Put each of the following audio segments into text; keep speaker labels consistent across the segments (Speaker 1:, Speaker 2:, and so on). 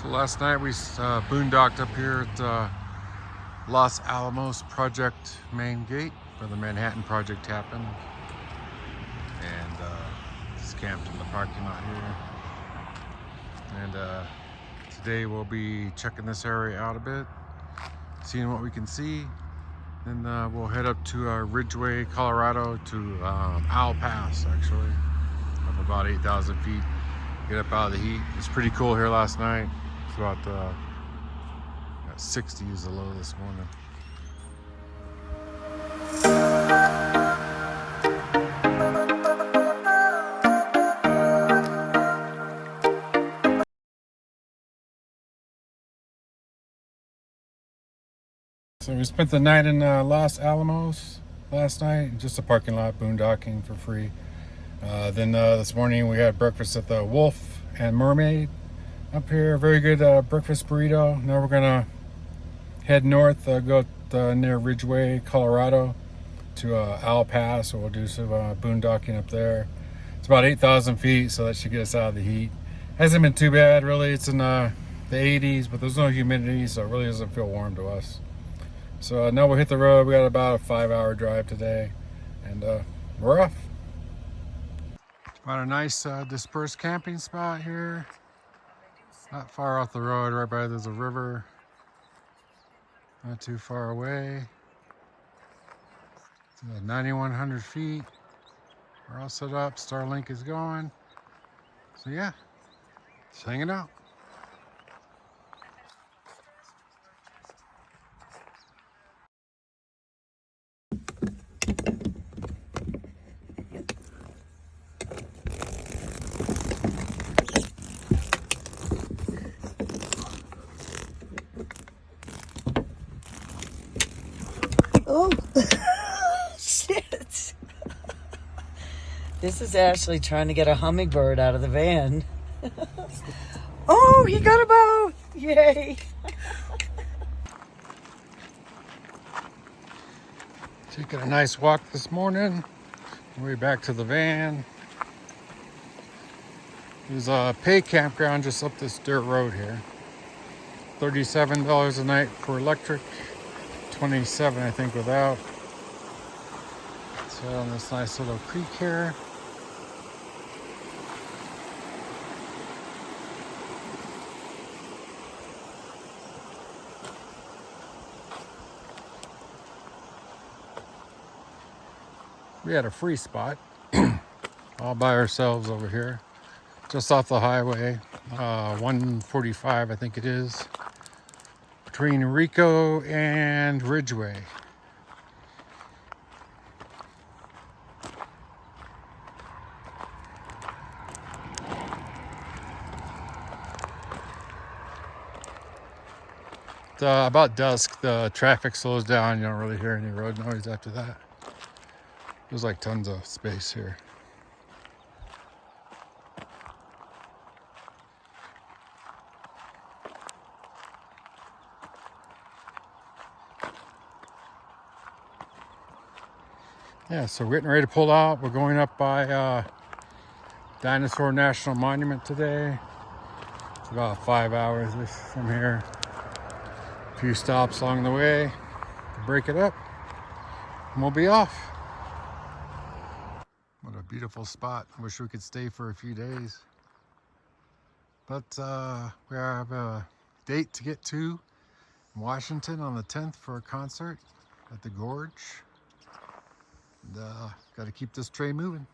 Speaker 1: So last night we boondocked up here at Los Alamos Project main gate where the Manhattan Project happened, and just camped in the parking lot here. And today we'll be checking this area out a bit, seeing what we can see. Then we'll head up to Ridgeway, Colorado, to Owl Pass, actually, up about 8,000 feet. Get up out of the heat. It's pretty cool here last night. It's about 60 is the low this morning. So we spent the night in Los Alamos last night, just a parking lot, boondocking for free. Then this morning we had breakfast at the Wolf and Mermaid up here. Very good breakfast burrito. Now we're gonna head north, go near Ridgeway, Colorado, to Owl Pass. So we'll do some boondocking up there. It's about 8,000 feet, so that should get us out of the heat. Hasn't been too bad, really. It's in the 80s, but there's no humidity, so it really doesn't feel warm to us. So now we'll hit the road. We got about a 5-hour drive today, and we're off. About a nice dispersed camping spot here. Not far off the road, right by there's a river. Not too far away. It's 9,100 feet. We're all set up. Starlink is going. So yeah, just hanging out.
Speaker 2: Oh, shit. This is Ashley trying to get a hummingbird out of the van. Oh, he got them both. Yay.
Speaker 1: Taking a nice walk this morning. Way back to the van. There's a pay campground just up this dirt road here. $37 a night for electric. 27, I think, without. So on this nice little creek here. We had a free spot all by ourselves over here, just off the highway, 145, I think it is, between Rico and Ridgeway. About dusk, the traffic slows down. You don't really hear any road noise after that. There's like tons of space here. Yeah, so we're getting ready to pull out. We're going up by Dinosaur National Monument today. It's about 5 hours from here. A few stops along the way to break it up, and we'll be off. What a beautiful spot. I wish we could stay for a few days. But we have a date to get to in Washington on the 10th for a concert at the Gorge. And got to keep this train moving.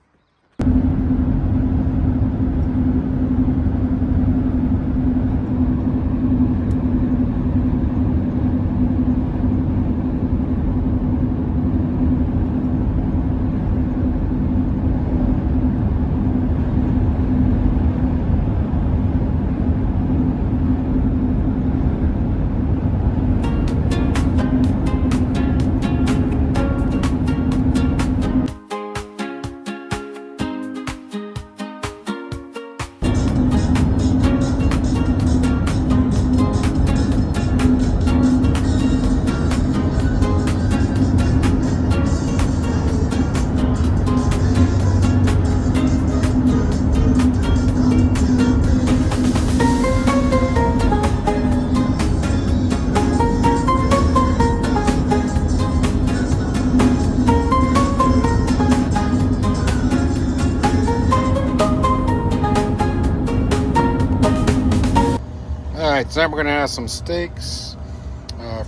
Speaker 1: Alright, tonight we're going to have some steaks,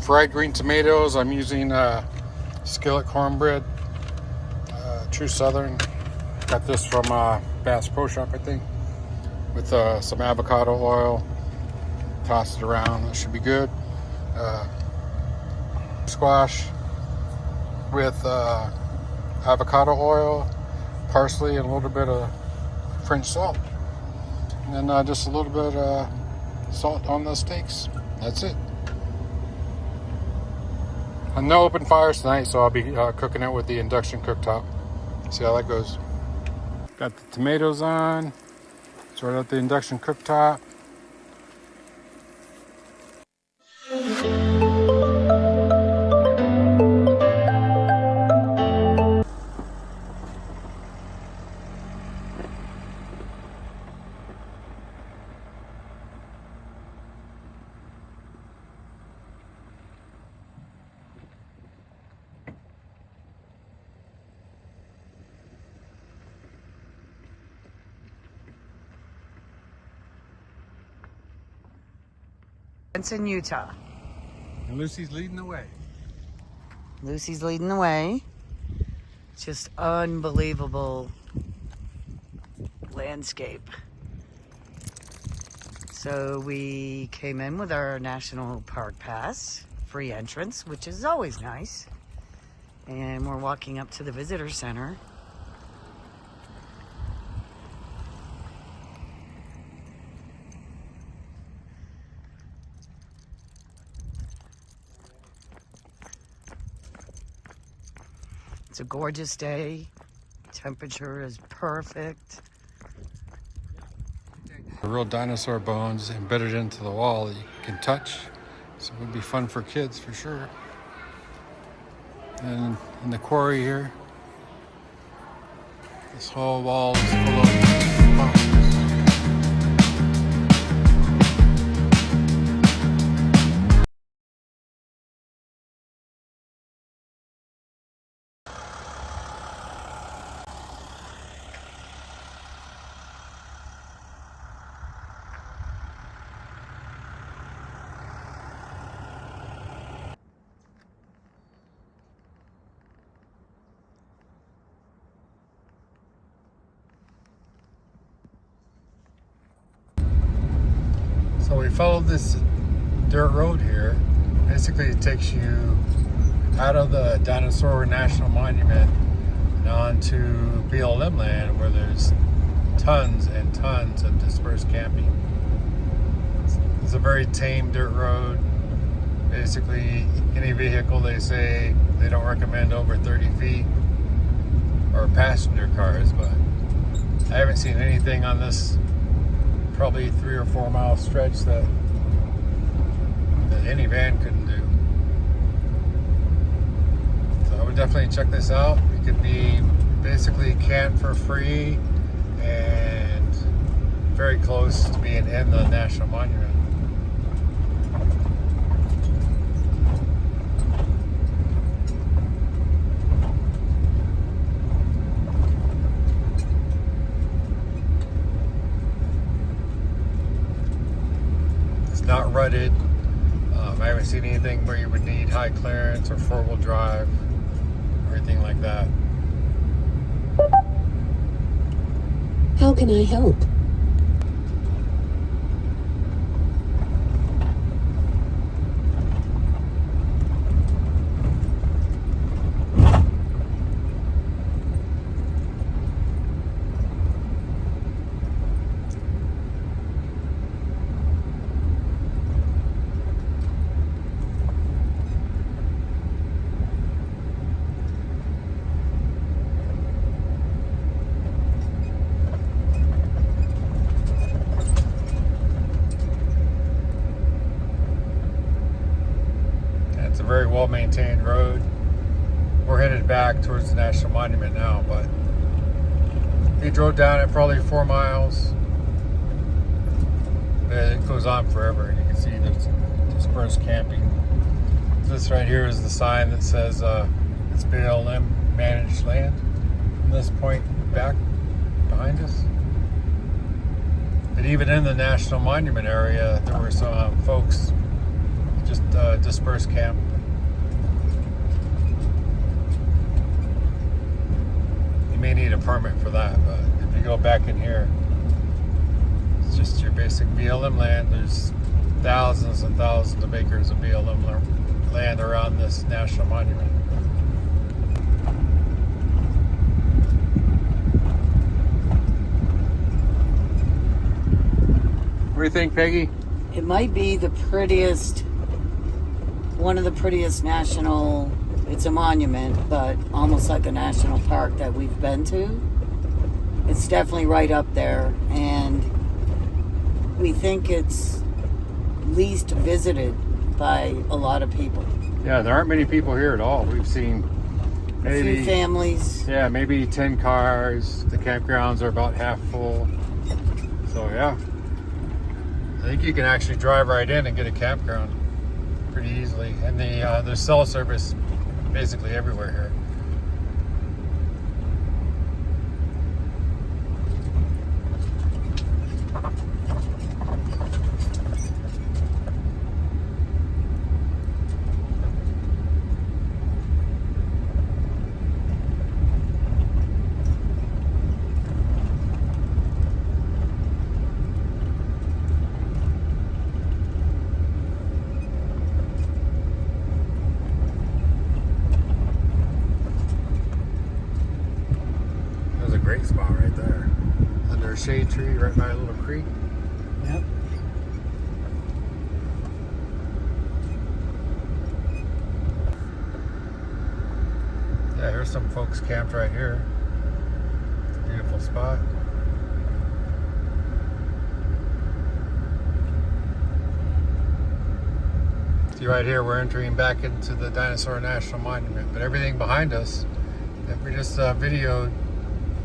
Speaker 1: fried green tomatoes. I'm using skillet cornbread, True Southern. Got this from Bass Pro Shop, I think, with some avocado oil. Toss it around, that should be good. Squash with avocado oil, parsley, and a little bit of French salt. And then just a little bit salt on the steaks. That's it. No open fires tonight, so I'll be cooking it with the induction cooktop. See how that goes. Got the tomatoes on. Sort out the induction cooktop.
Speaker 2: It's in Utah.
Speaker 1: And Lucy's leading the way.
Speaker 2: Lucy's leading the way. Just unbelievable landscape. So we came in with our National Park Pass, free entrance, which is always nice. And we're walking up to the visitor center. It's a gorgeous day. Temperature is perfect.
Speaker 1: The real dinosaur bones embedded into the wall that you can touch. So it would be fun for kids for sure. And in the quarry here, this whole wall is full of fossils. So we followed this dirt road here. Basically, it takes you out of the Dinosaur National Monument and onto BLM land, where there's tons and tons of dispersed camping. It's a very tame dirt road. Basically, any vehicle, they say they don't recommend over 30 feet, or passenger cars, but I haven't seen anything on this probably 3 or 4 mile stretch that any van couldn't do. So I would definitely check this out. You could be basically camped for free and very close to being in the National Monument. Not rutted. I haven't seen anything where you would need high clearance or 4-wheel drive or anything like that.
Speaker 3: How can I help?
Speaker 1: It's a very well-maintained road. We're headed back towards the National Monument now, but we drove down it probably 4 miles. It goes on forever, and you can see there's dispersed camping. This right here is the sign that says it's BLM managed land from this point back behind us. But even in the National Monument area, there were some folks just dispersed camp. You may need a permit for that, but if you go back in here, it's just your basic BLM land. There's thousands and thousands of acres of BLM land around this national monument. What do you think, Peggy?
Speaker 2: It might be the prettiest, one of the prettiest national, it's a monument, but almost like a national park that we've been to. It's definitely right up there, and we think it's least visited by a lot of people.
Speaker 1: Yeah, there aren't many people here at all. We've seen maybe
Speaker 2: A few families.
Speaker 1: Yeah, maybe 10 cars. The campgrounds are about half full. So yeah, I think you can actually drive right in and get a campground pretty easily. And there's cell service basically everywhere here. There's a great spot right there. Under a shade tree right by a little creek.
Speaker 2: Yep.
Speaker 1: Yeah, here's some folks camped right here. It's a beautiful spot. See right here, we're entering back into the Dinosaur National Monument, but everything behind us that we just videoed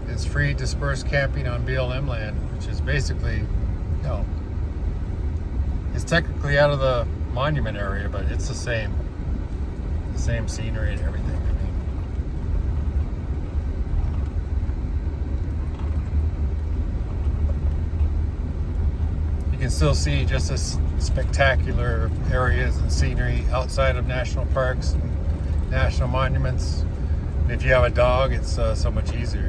Speaker 1: is free dispersed camping on BLM land, which is basically, it's technically out of the monument area, but it's the same scenery and everything. You can still see just as spectacular areas and scenery outside of national parks and national monuments. And if you have a dog, it's so much easier,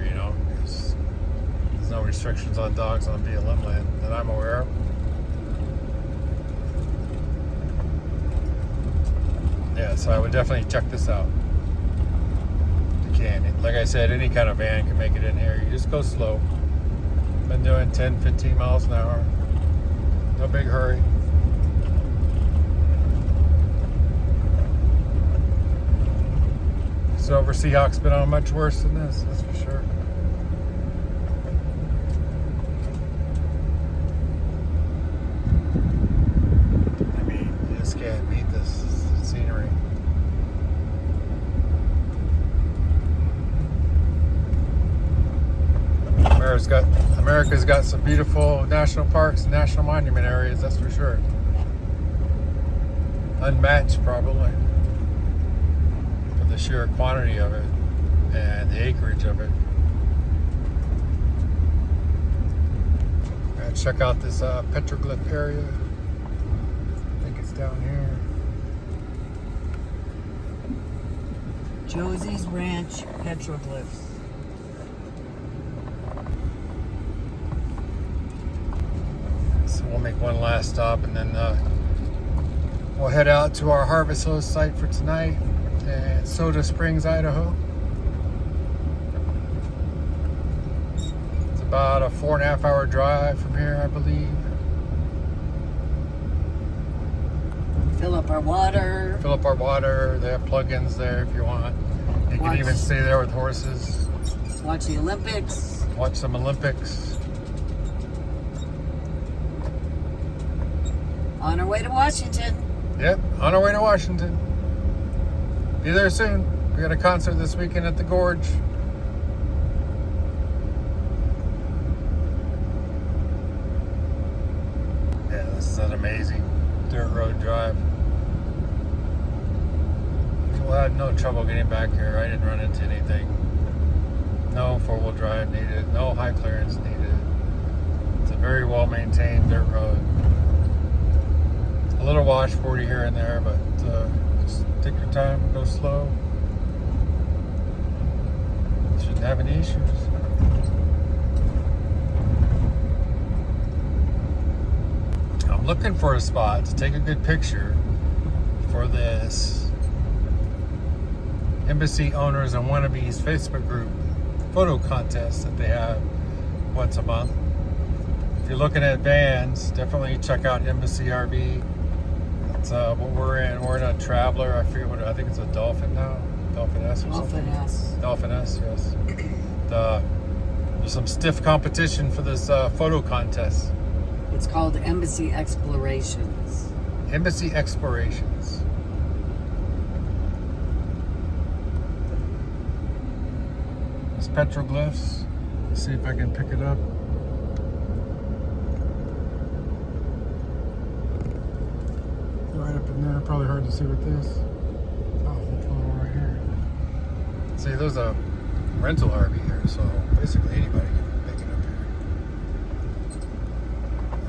Speaker 1: There's no restrictions on dogs on BLM land that I'm aware of. Yeah, so I would definitely check this out. You can. Like I said, any kind of van can make it in here. You just go slow. Been doing 10, 15 miles an hour. No big hurry. Silver Seahawk's been on much worse than this, that's for sure. I mean, you just can't beat this scenery. America's got some beautiful national parks and national monument areas, that's for sure. Unmatched, probably, for the sheer quantity of it and the acreage of it. Check out this petroglyph area. I think it's down here.
Speaker 2: Josie's Ranch petroglyphs.
Speaker 1: So we'll make one last stop and then we'll head out to our harvest host site for tonight in Soda Springs, Idaho. It's about a 4.5 hour drive from here, I believe.
Speaker 2: Fill up our water.
Speaker 1: Fill up our water. They have plug-ins there if you want. You can even stay there with horses.
Speaker 2: Watch the Olympics.
Speaker 1: Watch some Olympics.
Speaker 2: On our way to Washington.
Speaker 1: Yep, on our way to Washington. Be there soon. We got a concert this weekend at the Gorge. Yeah, this is an amazing dirt road drive. We'll have no trouble getting back here. I didn't run into anything. No four-wheel drive needed. No high clearance needed. It's a very well maintained dirt road. A little washboardy here and there, but just take your time, go slow. Shouldn't have any issues. I'm looking for a spot to take a good picture for this Embassy Owners and Wannabes Facebook group photo contest that they have once a month. If you're looking at vans, definitely check out Embassy RV. That's what we're in. We're in a Traveler. I forget what, I think it's a Dolphin now. Dolphin S or something.
Speaker 2: Dolphin S.
Speaker 1: Dolphin S, yes. There's some stiff competition for this photo contest.
Speaker 2: It's called Embassy Explorations.
Speaker 1: Embassy Explorations. There's petroglyphs. Let's see if I can pick it up. Right up in there. Probably hard to see with this. Oh, what's going on right here? See, there's a rental RV here, so basically anybody can make it up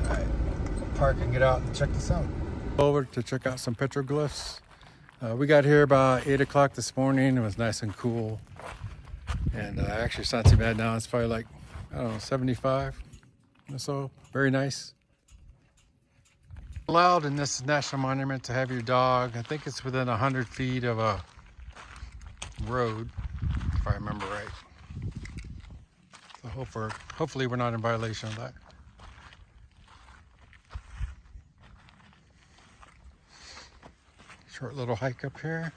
Speaker 1: here. Alright, park and get out and check this out. Over to check out some petroglyphs. We got here about 8 o'clock this morning. It was nice and cool. And actually it's not too bad now. It's probably like, I don't know, 75 or so. Very nice. Allowed in this national monument to have your dog. I think it's within 100 feet of a road, if I remember right. So hopefully we're not in violation of that. Short little hike up here.